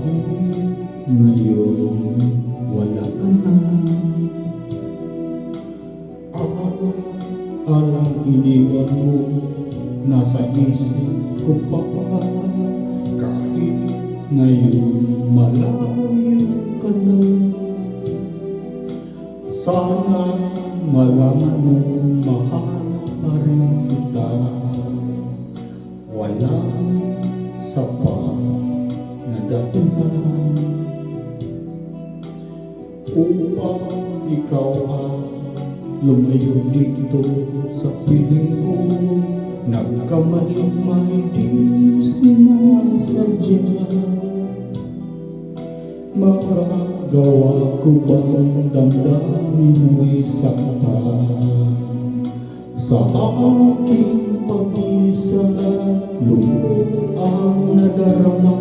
Kahit ngayon wala ka na, alang iniwan mo, nasa isip ko pa. Kahit ngayon malayo ka na, sana malaman mo, mahal pa rin kita. Walang sapat na dahilan upang ikaw ay lumayo dito sa piling ko. Nagkamaling may di sinasadya. Magagawa ko bang damdamin mo'y saktan sa aking pag-isa? Lungkot ang nadarama,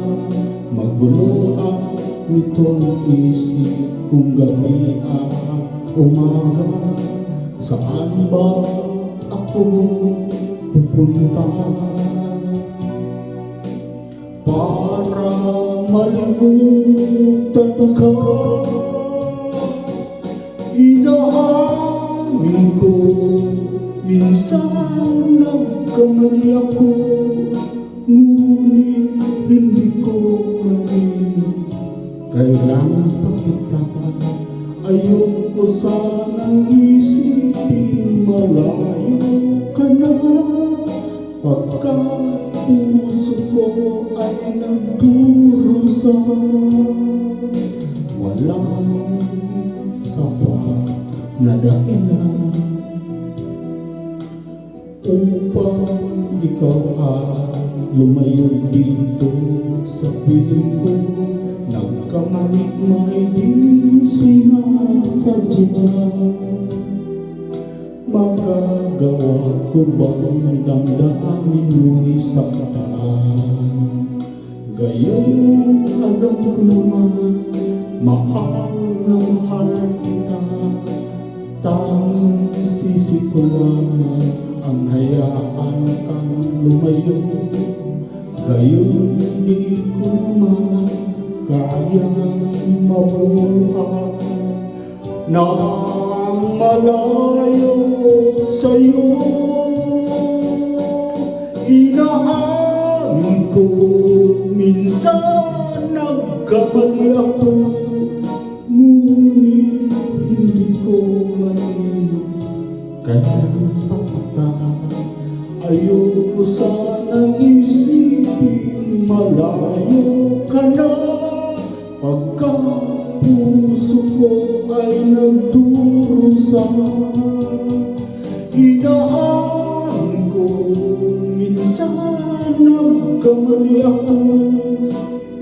magulo ang nitong isip kung gabi at umaga. Saan ba ako pupunta para malimutan ka? Inaamin ko, minsan nagkamali ako, ngunit hindi ko manin. Kailangan pa kita, ayoko sanang isipin malayo ka na. Pagkat puso ko ay nagdurusa, walang sapat na dahilan upang ikaw ay lumayo dito sa piling ko. Nagkamalit may di sinasadya. Magagawa ko bang damdamin mo'y saktan? Gayong alam ko naman, mahal na mahal kita. Tanging sisi ko lamang ang hayaan kang lumayo. Gayon di ko naman kayang mabuhay nang malayo sa'yo. Inaamin ko, minsan nagkamali ako, ngunit hindi ko manin. Kaya pakita, ayoko sanang isipin malayo ka na. Pagkat puso ko ay nagdurusa, inaamin ko, minsan nagkamali ako,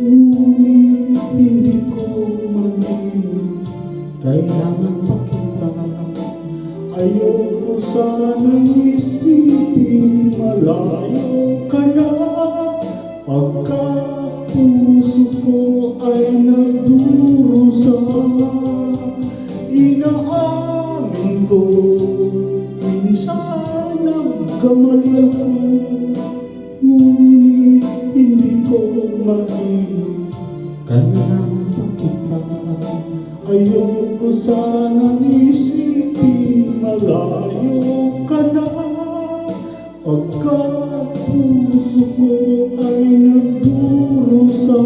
ngunit hindi ko manin. Kailangan pa kita, ayoko sanang isipin malayo ka na. Pagkat puso ko ay nagdurusa, inaamin ko, minsan nagkamali ako, ngunit hindi ko manin. Kailangan pa kita, ayoko sanang isipin malayo ka na. Pagkat puso ko ay nagdurusa,